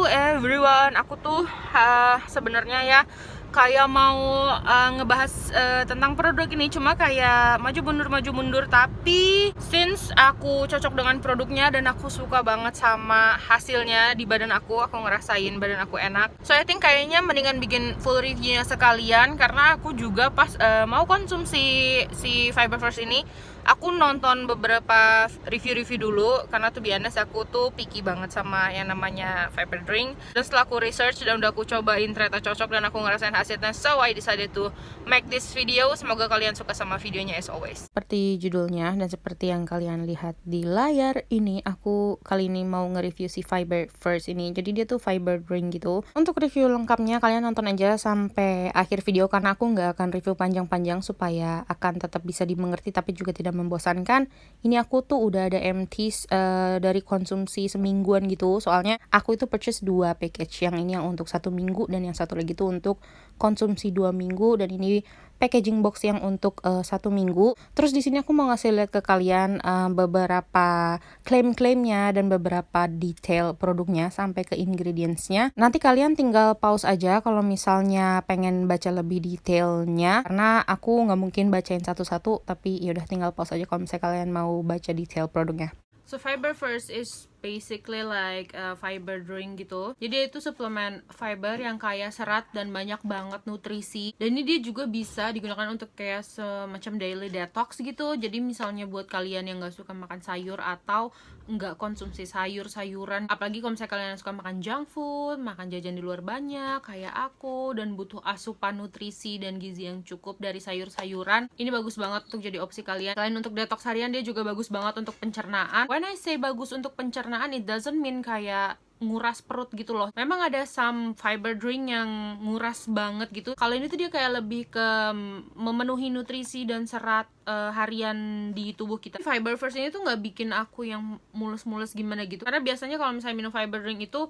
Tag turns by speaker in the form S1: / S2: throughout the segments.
S1: everyone, aku tuh sebenarnya ya kayak mau ngebahas tentang produk ini, cuma kayak maju mundur, tapi since aku cocok dengan produknya dan aku suka banget sama hasilnya di badan aku ngerasain badan aku enak, so I think kayaknya mendingan bikin full reviewnya sekalian, karena aku juga pas mau konsumsi si Fiber First ini, aku nonton beberapa review dulu, karena tuh biasa aku tuh picky banget sama yang namanya fiber drink. Dan setelah aku research dan udah aku cobain, ternyata cocok dan aku ngerasain hasilnya, so I decided to make this video. Semoga kalian suka sama videonya as always. Seperti judulnya dan seperti yang kalian lihat di layar ini, aku kali ini mau nge-review si Fiber First ini. Jadi dia tuh fiber drink gitu. Untuk review lengkapnya kalian nonton aja sampai akhir video, karena aku nggak akan review panjang-panjang supaya akan tetap bisa dimengerti tapi juga tidak membosankan. Ini aku tuh udah ada empties dari konsumsi semingguan gitu, soalnya aku itu purchase 2 package, yang ini yang untuk 1 minggu dan yang satu lagi tuh untuk konsumsi 2 minggu, dan ini packaging box yang untuk 1 minggu. Terus di sini aku mau ngasih lihat ke kalian beberapa klaim-klaimnya dan beberapa detail produknya sampai ke ingredientsnya. Nanti kalian tinggal pause aja kalau misalnya pengen baca lebih detailnya, karena aku nggak mungkin bacain satu-satu, tapi yaudah tinggal pause aja kalau misalnya kalian mau baca detail produknya. So Fiber First is basically like a fiber drink gitu. Jadi itu suplemen fiber yang kaya serat dan banyak banget nutrisi. Dan ini dia juga bisa digunakan untuk kayak semacam daily detox gitu. Jadi misalnya buat kalian yang gak suka makan sayur atau nggak konsumsi sayur-sayuran, apalagi kalau misalnya kalian suka makan junk food, makan jajan di luar banyak kayak aku, dan butuh asupan nutrisi dan gizi yang cukup dari sayur-sayuran, ini bagus banget untuk jadi opsi kalian. Selain untuk detox harian, dia juga bagus banget untuk pencernaan. When I say bagus untuk pencernaan, it doesn't mean kayak nguras perut gitu loh. Memang ada some fiber drink yang nguras banget gitu. Kalau ini tuh dia kayak lebih ke memenuhi nutrisi dan serat harian di tubuh kita. Fiber First ini tuh nggak bikin aku yang mulus-mulus gimana gitu. Karena biasanya kalau misalnya minum fiber drink itu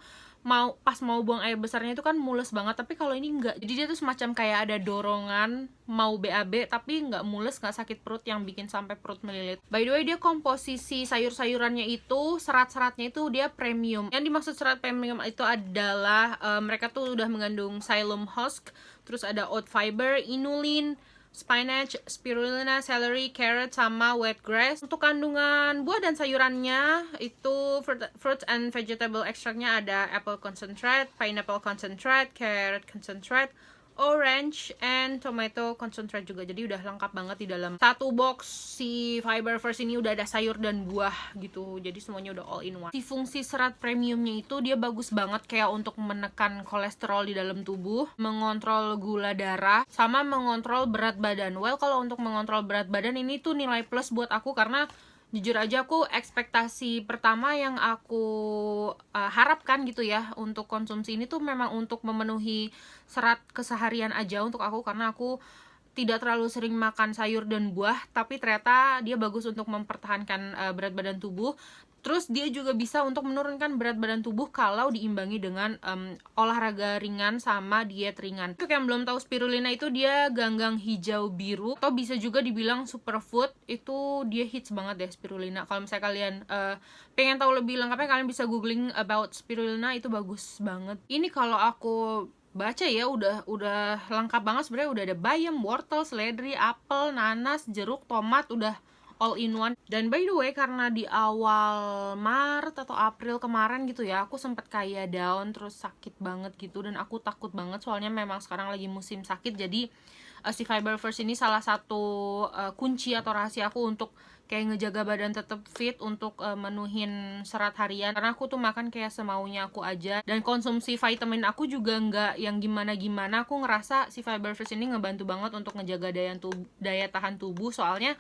S1: pas mau buang air besarnya itu kan mulus banget, tapi kalau ini enggak. Jadi dia tuh semacam kayak ada dorongan mau BAB, tapi nggak mulus, nggak sakit perut yang bikin sampai perut melilit. By the way, dia komposisi sayur-sayurannya itu, serat-seratnya itu dia premium. Yang dimaksud serat premium itu adalah mereka tuh udah mengandung psyllium husk, terus ada oat fiber, inulin, spinach, spirulina, celery, carrot, sama wheatgrass. Untuk kandungan buah dan sayurannya itu fruit and vegetable extractnya ada apple concentrate, pineapple concentrate, carrot concentrate, orange, and tomato concentrate juga. Jadi udah lengkap banget di dalam satu box si Fiber First ini. Udah ada sayur dan buah gitu, jadi semuanya udah all in one. Si fungsi serat premiumnya itu dia bagus banget kayak untuk menekan kolesterol di dalam tubuh, mengontrol gula darah, sama mengontrol berat badan. Well, kalau untuk mengontrol berat badan ini tuh nilai plus buat aku, karena jujur aja aku ekspektasi pertama yang aku harapkan gitu ya untuk konsumsi ini tuh memang untuk memenuhi serat keseharian aja untuk aku, karena aku tidak terlalu sering makan sayur dan buah, tapi ternyata dia bagus untuk mempertahankan berat badan tubuh. Terus dia juga bisa untuk menurunkan berat badan tubuh kalau diimbangi dengan olahraga ringan sama diet ringan. Untuk yang belum tahu, spirulina itu dia ganggang hijau biru, atau bisa juga dibilang superfood. Itu dia hits banget deh spirulina. Kalau misalnya kalian pengen tahu lebih lengkapnya, kalian bisa googling about spirulina, itu bagus banget. Ini kalau aku baca ya udah lengkap banget sebenarnya. Udah ada bayam, wortel, seledri, apel, nanas, jeruk, tomat, udah all in one. Dan by the way, karena di awal Maret atau April kemarin gitu ya, aku sempet kayak down, terus sakit banget gitu, dan aku takut banget soalnya memang sekarang lagi musim sakit. Jadi si Fiber First ini salah satu kunci atau rahasia aku untuk kayak ngejaga badan tetap fit, untuk menuhin serat harian, karena aku tuh makan kayak semaunya aku aja, dan konsumsi vitamin aku juga nggak yang gimana-gimana. Aku ngerasa si Fiber First ini ngebantu banget untuk ngejaga daya tahan tubuh, soalnya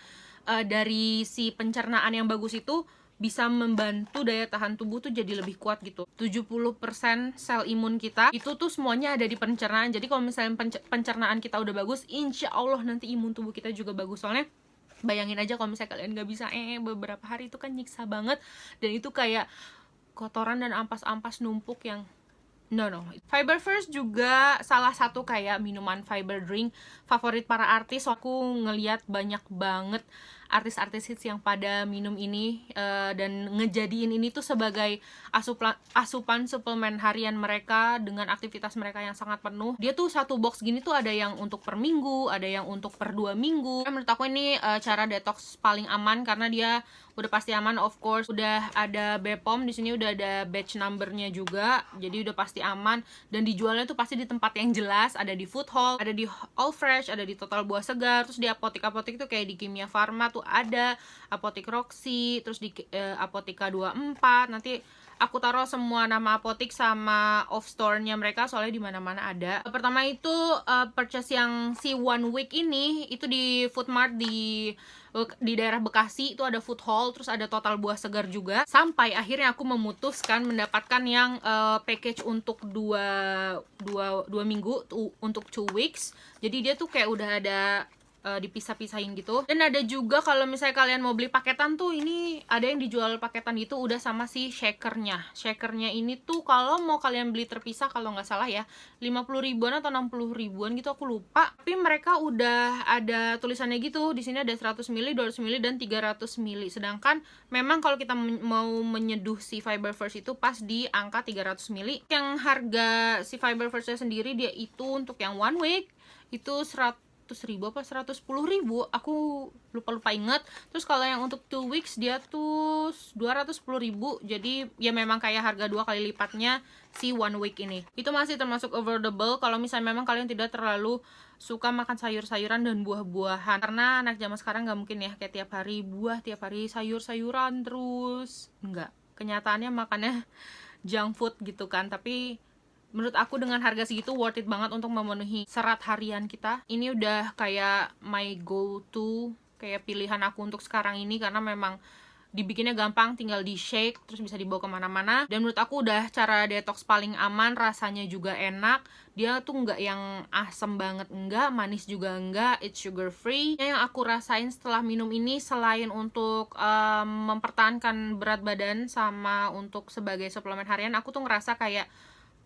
S1: dari si pencernaan yang bagus itu bisa membantu daya tahan tubuh tuh jadi lebih kuat gitu. 70% sel imun kita itu tuh semuanya ada di pencernaan. Jadi kalau misalnya pencernaan kita udah bagus, insya Allah nanti imun tubuh kita juga bagus. Soalnya bayangin aja kalau misalnya kalian gak bisa beberapa hari, itu kan nyiksa banget, dan itu kayak kotoran dan ampas-ampas numpuk yang no. Fiber First juga salah satu kayak minuman fiber drink favorit para artis. Aku ngeliat banyak banget artis-artis hits yang pada minum ini dan ngejadiin ini tuh sebagai asupan suplemen harian mereka dengan aktivitas mereka yang sangat penuh. Dia tuh satu box gini tuh ada yang untuk per minggu, ada yang untuk per 2 minggu. Menurut aku ini cara detox paling aman karena dia udah pasti aman, of course. Udah ada BPOM di sini, udah ada batch numbernya juga, jadi udah pasti aman. Dan dijualnya tuh pasti di tempat yang jelas, ada di Food Hall, ada di All Fresh, ada di Total Buah Segar, terus di apotek-apotek tuh kayak di Kimia Farma tuh ada, Apotek Roxy, terus di Apotika 24. Nanti aku taruh semua nama apotek sama off store-nya mereka soalnya di mana-mana ada. Pertama itu purchase yang si One Week ini itu di Food Mart di daerah Bekasi itu ada Food Hall, terus ada Total Buah Segar juga. Sampai akhirnya aku memutuskan mendapatkan yang package untuk 2 minggu untuk 2 weeks. Jadi dia tuh kayak udah ada dipisah-pisahin gitu. Dan ada juga kalau misalnya kalian mau beli paketan tuh, ini ada yang dijual paketan gitu udah sama si shakernya. Shakernya ini tuh kalau mau kalian beli terpisah kalau nggak salah ya 50 ribuan atau 60 ribuan gitu, aku lupa. Tapi mereka udah ada tulisannya gitu. Di sini ada 100 ml, 200 ml dan 300 ml. Sedangkan memang kalau kita mau menyeduh si Fiber First itu pas di angka 300 ml. Yang harga si Fiber First sendiri dia itu untuk yang 1 week itu 100.000 apa 110.000, aku lupa inget. Terus kalau yang untuk 2 weeks dia tuh 210.000. Jadi ya memang kayak harga 2 kali lipatnya si 1 week ini. Itu masih termasuk affordable kalau misalnya memang kalian tidak terlalu suka makan sayur-sayuran dan buah-buahan. Karena anak zaman sekarang nggak mungkin ya kayak tiap hari buah, tiap hari sayur-sayuran terus. Enggak, kenyataannya makannya junk food gitu kan. Tapi menurut aku dengan harga segitu worth it banget untuk memenuhi serat harian kita. Ini udah kayak my go to, kayak pilihan aku untuk sekarang ini karena memang dibikinnya gampang, tinggal di shake terus bisa dibawa kemana-mana. Dan menurut aku udah cara detox paling aman, rasanya juga enak. Dia tuh nggak yang asem banget, enggak, manis juga enggak, it's sugar free. Yang aku rasain setelah minum ini selain untuk mempertahankan berat badan sama untuk sebagai suplemen harian, aku tuh ngerasa kayak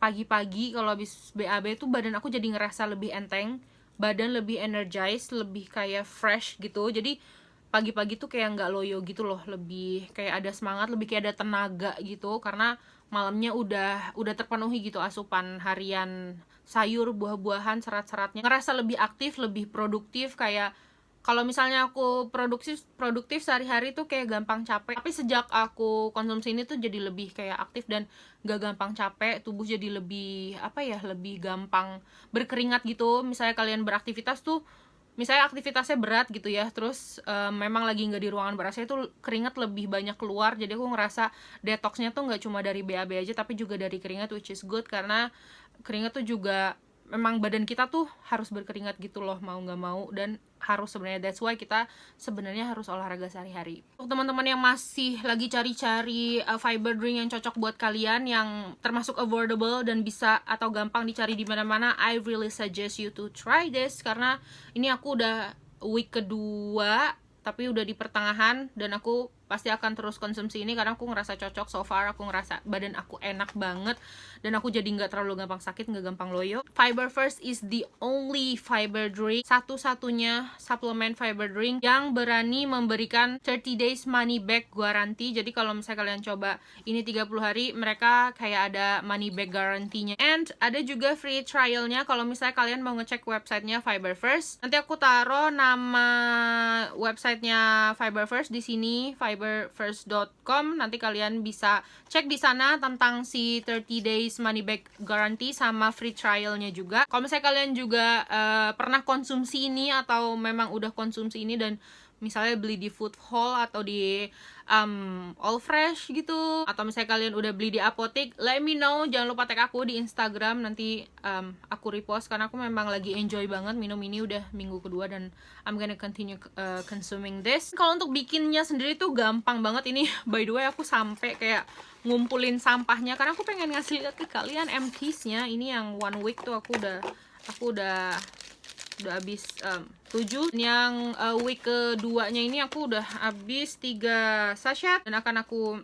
S1: pagi-pagi kalau habis BAB tuh badan aku jadi ngerasa lebih enteng, badan lebih energized, lebih kayak fresh gitu. Jadi pagi-pagi tuh kayak nggak loyo gitu loh, lebih kayak ada semangat, lebih kayak ada tenaga gitu karena malamnya udah terpenuhi gitu asupan harian sayur, buah-buahan, serat-seratnya. Ngerasa lebih aktif, lebih produktif. Kayak kalau misalnya aku produktif sehari-hari tuh kayak gampang capek. Tapi sejak aku konsumsi ini tuh jadi lebih kayak aktif dan gak gampang capek. Tubuh jadi lebih lebih gampang berkeringat gitu. Misalnya kalian beraktivitas tuh, misalnya aktivitasnya berat gitu ya, terus memang lagi nggak di ruangan ber-AC itu keringat lebih banyak keluar. Jadi aku ngerasa detoxnya tuh nggak cuma dari BAB aja tapi juga dari keringat, which is good karena keringat tuh juga memang badan kita tuh harus berkeringat gitu loh, mau nggak mau. Dan harus sebenarnya, that's why kita sebenarnya harus olahraga sehari-hari. Untuk teman-teman yang masih lagi cari-cari fiber drink yang cocok buat kalian, yang termasuk affordable dan bisa atau gampang dicari di mana-mana, I really suggest you to try this. Karena ini aku udah week kedua tapi udah di pertengahan dan aku pasti akan terus konsumsi ini karena aku ngerasa cocok. So far aku ngerasa badan aku enak banget dan aku jadi nggak terlalu gampang sakit, nggak gampang loyo. Fiber First is the only fiber drink, satu-satunya suplemen fiber drink yang berani memberikan 30 days money back guarantee. Jadi kalau misalnya kalian coba ini 30 hari, mereka kayak ada money back guarantee-nya. And ada juga free trial-nya kalau misalnya kalian mau ngecek websitenya Fiber First. Nanti aku taruh nama websitenya Fiber First di sini, fiberfirst.com. Nanti kalian bisa cek di sana tentang si 30 days money back guarantee sama free trial-nya juga. Kalau misalnya kalian juga pernah konsumsi ini atau memang udah konsumsi ini dan misalnya beli di Food Hall atau di All Fresh gitu, atau misalnya kalian udah beli di apotek, let me know. Jangan lupa tag aku di Instagram, nanti aku repost karena aku memang lagi enjoy banget minum ini, udah minggu kedua dan I'm gonna continue consuming this. Kalau untuk bikinnya sendiri tuh gampang banget ini. By the way, aku sampai kayak ngumpulin sampahnya karena aku pengen ngasih lihat ke kalian empties-nya. Ini yang 1 week tuh aku udah habis 7. Yang week keduanya ini aku udah habis 3 sachet dan akan aku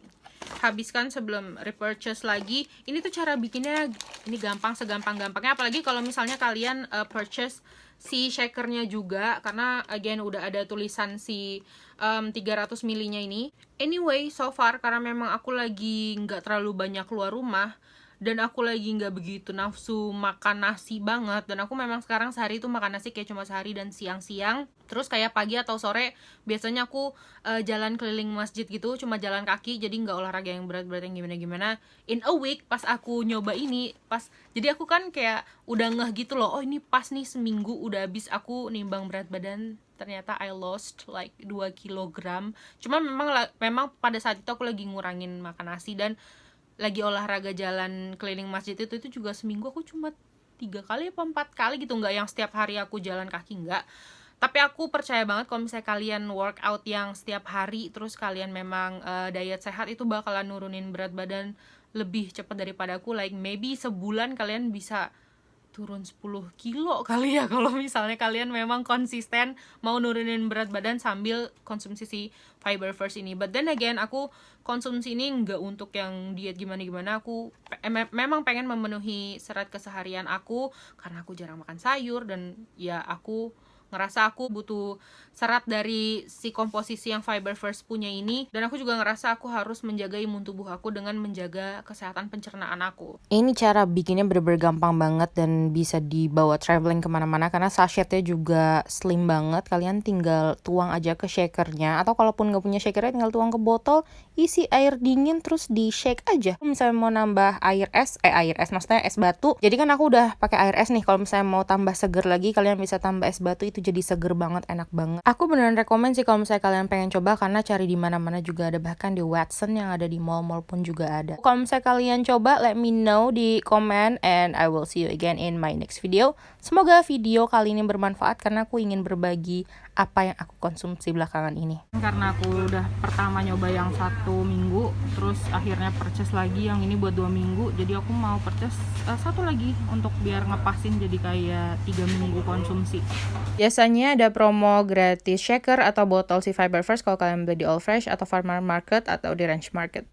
S1: habiskan sebelum repurchase lagi. Ini tuh cara bikinnya ini gampang, segampang-gampangnya. Apalagi kalau misalnya kalian purchase si shakernya juga, karena again udah ada tulisan si 300 milinya ini. Anyway, so far karena memang aku lagi nggak terlalu banyak keluar rumah dan aku lagi nggak begitu nafsu makan nasi banget, dan aku memang sekarang sehari itu makan nasi kayak cuma sehari dan siang-siang, terus kayak pagi atau sore biasanya aku jalan keliling masjid gitu, cuma jalan kaki, jadi nggak olahraga yang berat-berat yang gimana-gimana. In a week pas aku nyoba ini, jadi aku kan kayak udah ngeh gitu loh, oh ini pas nih seminggu udah habis aku nimbang berat badan, ternyata I lost like 2 kilogram. Cuma memang pada saat itu aku lagi ngurangin makan nasi dan lagi olahraga jalan keliling masjid itu juga seminggu aku cuma 3 kali apa 4 kali gitu, nggak yang setiap hari aku jalan kaki, nggak. Tapi aku percaya banget kalau misalnya kalian workout yang setiap hari, terus kalian memang diet sehat, itu bakalan nurunin berat badan lebih cepat daripada aku. Like maybe sebulan kalian bisa turun 10 kilo kali ya, kalau misalnya kalian memang konsisten mau nurunin berat badan sambil konsumsi si Fiber First ini. But then again, aku konsumsi ini nggak untuk yang diet gimana-gimana. Aku memang pengen memenuhi serat keseharian aku, karena aku jarang makan sayur, dan ya aku ngerasa aku butuh serat dari si komposisi yang Fiber First punya ini, dan aku juga ngerasa aku harus menjaga imun tubuh aku dengan menjaga kesehatan pencernaan aku.
S2: Ini cara bikinnya bener-bener gampang banget dan bisa dibawa traveling kemana-mana karena sachetnya juga slim banget. Kalian tinggal tuang aja ke shakernya, atau kalaupun nggak punya shakernya tinggal tuang ke botol, isi air dingin terus di shake aja. Misalnya mau nambah air es maksudnya es batu, jadi kan aku udah pakai air es nih. Kalau misalnya mau tambah seger lagi, kalian bisa tambah es batu, itu jadi seger banget, enak banget. Aku beneran rekomen sih kalau misalnya kalian pengen coba, karena cari di mana-mana juga ada, bahkan di Watson yang ada di mall-mall pun juga ada. Kalau misalnya kalian coba, let me know di komen, and I will see you again in my next video. Semoga video kali ini bermanfaat, karena aku ingin berbagi apa yang aku konsumsi belakangan ini.
S1: Karena aku udah pertama nyoba yang 1 minggu, terus akhirnya purchase lagi yang ini buat 2 minggu, jadi aku mau purchase 1 lagi untuk biar ngepasin jadi kayak 3 minggu konsumsi. Biasanya ada promo gratis shaker atau botol si Fiber First kalau kalian beli di All Fresh atau Farmer Market atau di Ranch Market.